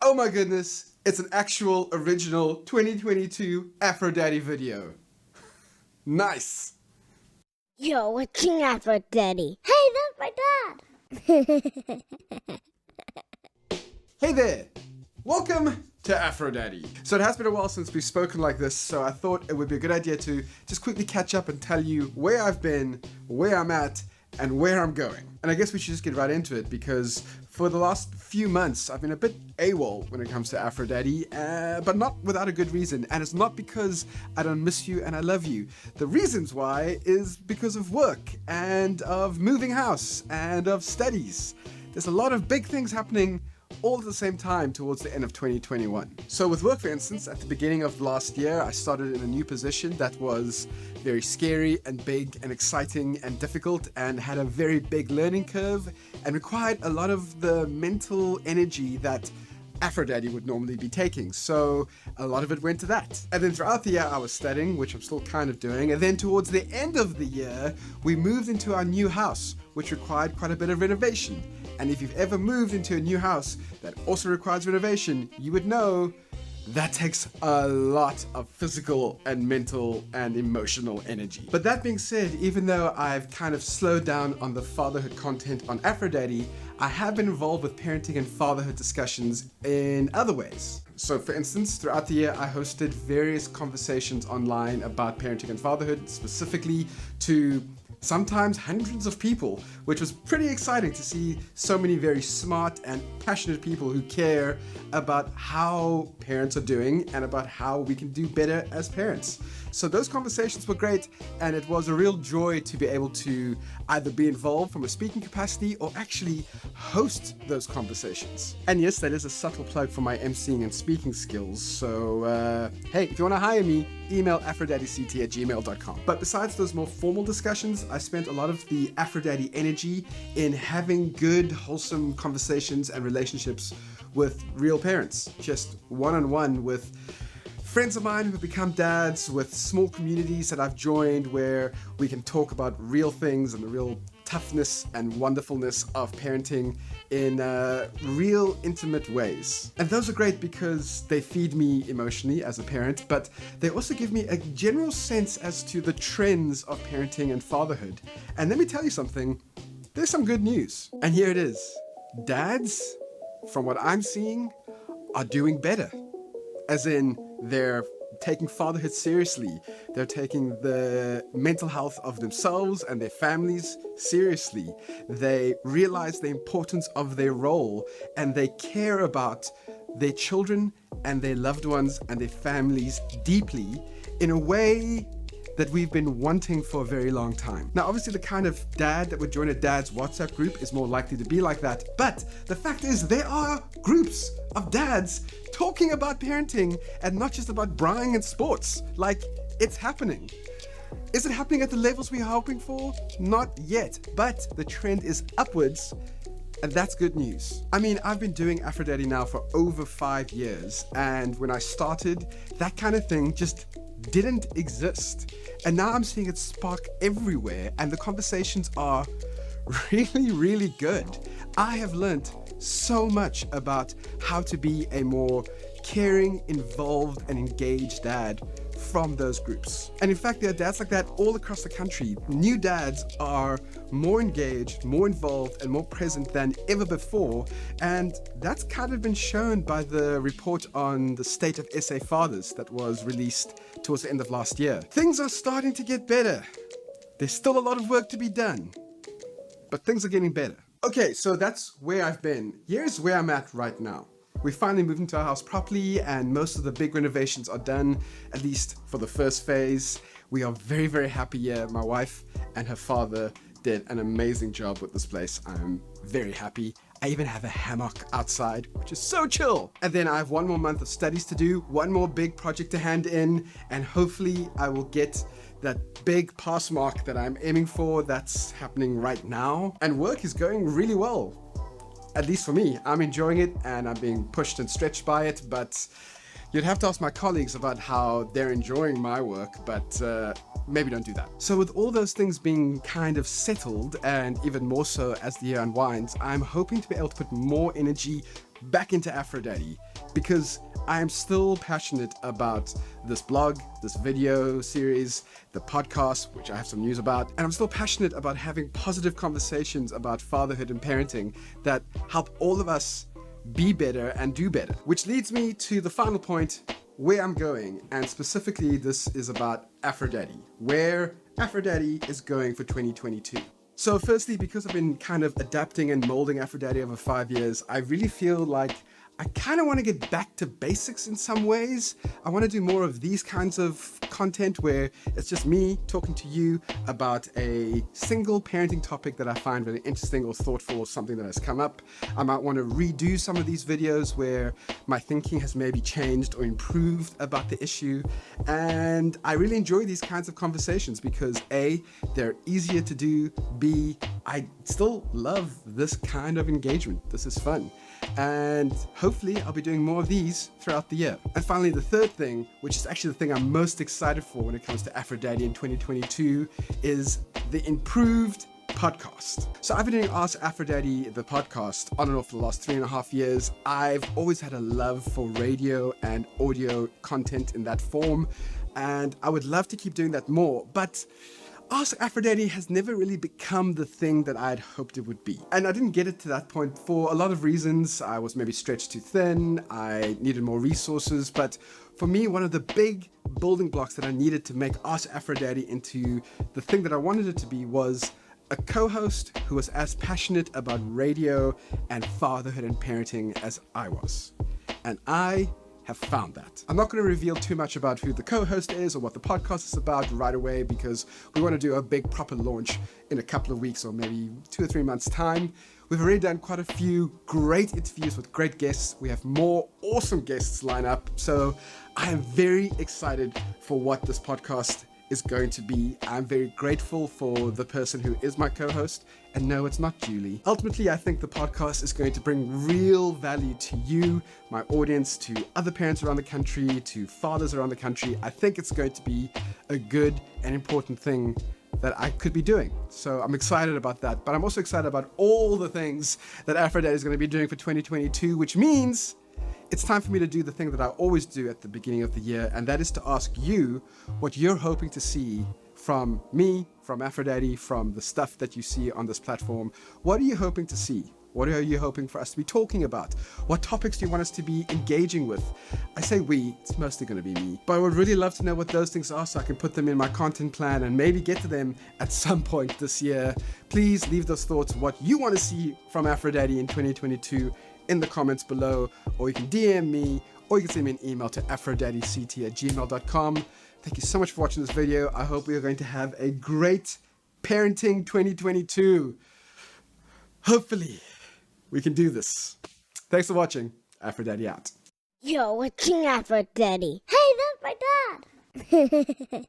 Oh my goodness, it's an actual original 2022 AfroDaddy video. Nice! You're watching AfroDaddy. Hey, that's my dad! Hey there! Welcome to AfroDaddy. So it has been a while since we've spoken like this, so I thought it would be a good idea to just quickly catch up and tell you where I've been, where I'm at, and where I'm going. And I guess we should just get right into it because for the last few months I've been a bit Awol when it comes to AfroDaddy, but not without a good reason. And it's not because I don't miss you and I love you. The reasons why is because of work and of moving house and of studies. There's a lot of big things happening all at the same time towards the end of 2021. So with work, for instance, at the beginning of last year, I started in a new position that was very scary and big and exciting and difficult and had a very big learning curve and required a lot of the mental energy that AfroDaddy would normally be taking. So a lot of it went to that. And then throughout the year I was studying, which I'm still kind of doing. And then towards the end of the year, we moved into our new house, which required quite a bit of renovation. And if you've ever moved into a new house that also requires renovation, you would know that takes a lot of physical and mental and emotional energy. But that being said, even though I've kind of slowed down on the fatherhood content on AfroDaddy, I have been involved with parenting and fatherhood discussions in other ways. So for instance, throughout the year, I hosted various conversations online about parenting and fatherhood, specifically to sometimes hundreds of people, which was pretty exciting to see so many very smart and passionate people who care about how parents are doing and about how we can do better as parents. So those conversations were great, and it was a real joy to be able to either be involved from a speaking capacity or actually host those conversations. And yes, that is a subtle plug for my emceeing and speaking skills. So hey, if you want to hire me, email afrodaddyct@gmail.com. But besides those more formal discussions, I spent a lot of the AfroDaddy energy in having good, wholesome conversations and relationships with real parents, just one-on-one with friends of mine who've become dads, with small communities that I've joined where we can talk about real things and the real toughness and wonderfulness of parenting in real intimate ways. And those are great because they feed me emotionally as a parent, but they also give me a general sense as to the trends of parenting and fatherhood. And let me tell you something, there's some good news. And here it is. Dads, from what I'm seeing, are doing better. As in, they're taking fatherhood seriously. They're taking the mental health of themselves and their families seriously. They realize the importance of their role and they care about their children and their loved ones and their families deeply in a way that we've been wanting for a very long time. Now, obviously the kind of dad that would join a dad's WhatsApp group is more likely to be like that, but the fact is there are groups of dads talking about parenting and not just about braaiing and sports. Like, it's happening. Is it happening at the levels we are hoping for? Not yet, but the trend is upwards. And that's good news. I mean, I've been doing AfroDaddy now for over 5 years, and when I started, that kind of thing just didn't exist. And now I'm seeing it spark everywhere, and the conversations are really, really good. I have learned so much about how to be a more caring, involved, and engaged dad from those groups. And in fact, there are dads like that all across the country. New dads are more engaged, more involved, and more present than ever before. And that's kind of been shown by the report on the state of SA fathers that was released towards the end of last year. Things are starting to get better. There's still a lot of work to be done, but things are getting better. Okay, so that's where I've been. Here's where I'm at right now. We finally moved into our house properly and most of the big renovations are done, at least for the first phase. We are very, very happy here. My wife and her father did an amazing job with this place. I'm very happy. I even have a hammock outside, which is so chill. And then I have 1 more month of studies to do, 1 more big project to hand in, and hopefully I will get that big pass mark that I'm aiming for. That's happening right now. And work is going really well. At least for me, I'm enjoying it and I'm being pushed and stretched by it, but you'd have to ask my colleagues about how they're enjoying my work, but maybe don't do that. So with all those things being kind of settled, and even more so as the year unwinds, I'm hoping to be able to put more energy back into AfroDaddy because I am still passionate about this blog, this video series, the podcast, which I have some news about, and I'm still passionate about having positive conversations about fatherhood and parenting that help all of us be better and do better. Which leads me to the final point, where I'm going, and specifically this is about AfroDaddy, where AfroDaddy is going for 2022. So firstly, because I've been kind of adapting and molding AfroDaddy over 5 years, I really feel like I kind of want to get back to basics in some ways. I want to do more of these kinds of content where it's just me talking to you about a single parenting topic that I find really interesting or thoughtful or something that has come up. I might want to redo some of these videos where my thinking has maybe changed or improved about the issue. And I really enjoy these kinds of conversations because A, they're easier to do, B, I still love this kind of engagement. This is fun. And hopefully I'll be doing more of these throughout the year. And finally, the third thing, which is actually the thing I'm most excited for when it comes to AfroDaddy in 2022, is the improved podcast. So I've been doing Ask AfroDaddy, the podcast, on and off for the last 3.5 years. I've always had a love for radio and audio content in that form, and I would love to keep doing that more, but Ask AfroDaddy has never really become the thing that I had hoped it would be. And I didn't get it to that point for a lot of reasons. I was maybe stretched too thin, I needed more resources, but for me, one of the big building blocks that I needed to make Ask AfroDaddy into the thing that I wanted it to be was a co-host who was as passionate about radio and fatherhood and parenting as I was. And I have found that. I'm not going to reveal too much about who the co-host is or what the podcast is about right away because we want to do a big proper launch in a couple of weeks or maybe 2 or 3 months time. We've already done quite a few great interviews with great guests. We have more awesome guests lined up. So I am very excited for what this podcast is going to be. I'm very grateful for the person who is my co-host. And no, it's not Julie. Ultimately, I think the podcast is going to bring real value to you, my audience, to other parents around the country, to fathers around the country. I think it's going to be a good and important thing that I could be doing. So I'm excited about that. But I'm also excited about all the things that AfroDaddy is going to be doing for 2022, which means it's time for me to do the thing that I always do at the beginning of the year, and that is to ask you what you're hoping to see from me, from AfroDaddy, from the stuff that you see on this platform. What are you hoping to see? What are you hoping for us to be talking about? What topics do you want us to be engaging with? I say we, it's mostly going to be me. But I would really love to know what those things are so I can put them in my content plan and maybe get to them at some point this year. Please leave those thoughts, what you want to see from AfroDaddy in 2022 in the comments below, or you can DM me, or you can send me an email to afrodaddyct@gmail.com. Thank you so much for watching this video. I hope we are going to have a great parenting 2022. Hopefully, we can do this. Thanks for watching. AfroDaddy out. You're watching AfroDaddy. Hey, that's my dad.